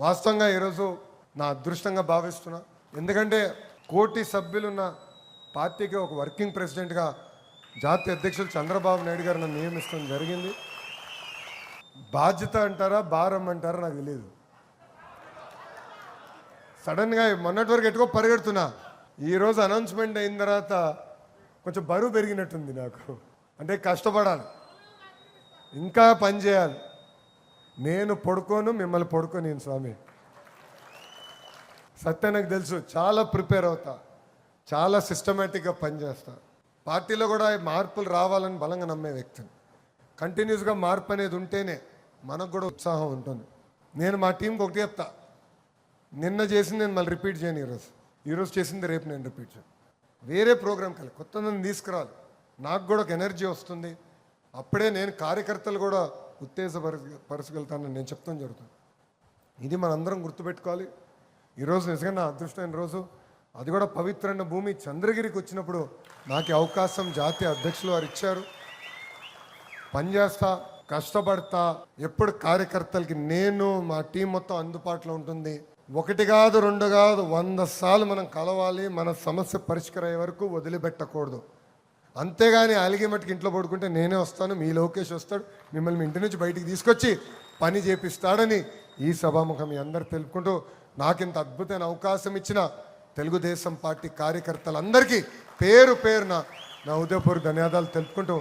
వాస్తవంగా ఈరోజు నా అదృష్టంగా భావిస్తున్నా. ఎందుకంటే కోటి సభ్యులున్న పార్టీకి ఒక వర్కింగ్ ప్రెసిడెంట్గా జాతీయ అధ్యక్షులు చంద్రబాబు నాయుడు గారు నన్ను నియమించడం జరిగింది. బాధ్యత అంటారా భారం అంటారా నాకు తెలియదు. సడన్గా మొన్నటి వరకు ఎట్టుకో పరిగెడుతున్నా. ఈరోజు అనౌన్స్మెంట్ అయిన తర్వాత కొంచెం బరువు పెరిగినట్టుంది నాకు. అంటే కష్టపడాలి, ఇంకా పని చేయాలి. నేను పడుకోను, మిమ్మల్ని పడుకోను నేను స్వామి. సత్యం నాకు తెలుసు. చాలా ప్రిపేర్ అవుతా, చాలా సిస్టమేటిక్గా పనిచేస్తా. పార్టీలో కూడా మార్పులు రావాలని బలంగా నమ్మే వ్యక్తిని. కంటిన్యూస్గా మార్పు అనేది ఉంటేనే మనకు కూడా ఉత్సాహం ఉంటుంది. నేను మా టీంకి ఒకటి చెప్తా, నిన్న చేసింది నేను మళ్ళీ రిపీట్ చేయను. ఈరోజు చేసింది రేపు నేను రిపీట్ చేయను. వేరే ప్రోగ్రామ్కి వెళ్ళి కొత్త నన్ను తీసుకురాలి. నాకు కూడా ఒక ఎనర్జీ వస్తుంది. అప్పుడే నేను కార్యకర్తలు కూడా ఉత్తేజపరచగలుగుతానని నేను చెప్తాను జరుగుతుంది. ఇది మనందరం గుర్తుపెట్టుకోవాలి. ఈరోజు నిజంగా నా అదృష్టమైన రోజు. అది కూడా పవిత్రమైన భూమి చంద్రగిరికి వచ్చినప్పుడు నాకు అవకాశం జాతీయ అధ్యక్షులు వారు ఇచ్చారు. పనిచేస్తా, కష్టపడతా. ఎప్పుడు కార్యకర్తలకి నేను మా టీం మొత్తం అందుబాటులో ఉంటుంది. ఒకటి కాదు, రెండు కాదు, 100 సార్లు మనం కలవాలి. మన సమస్య పరిష్కారం అయ్యే వరకు వదిలిపెట్టకూడదు. అంతేగాని అలిగే మట్టుకు ఇంట్లో పడుకుంటే నేనే వస్తాను, మీ లోకేష్ వస్తాడు, మిమ్మల్ని మీ ఇంటి నుంచి బయటికి తీసుకొచ్చి పని చేపిస్తాడని ఈ సభాముఖం మీ అందరు తెలుపుకుంటూ, నాకు ఇంత అద్భుతమైన అవకాశం ఇచ్చిన తెలుగుదేశం పార్టీ కార్యకర్తలందరికీ పేరు పేరున నా ఉదయపూర్వక ధన్యవాదాలు తెలుపుకుంటూ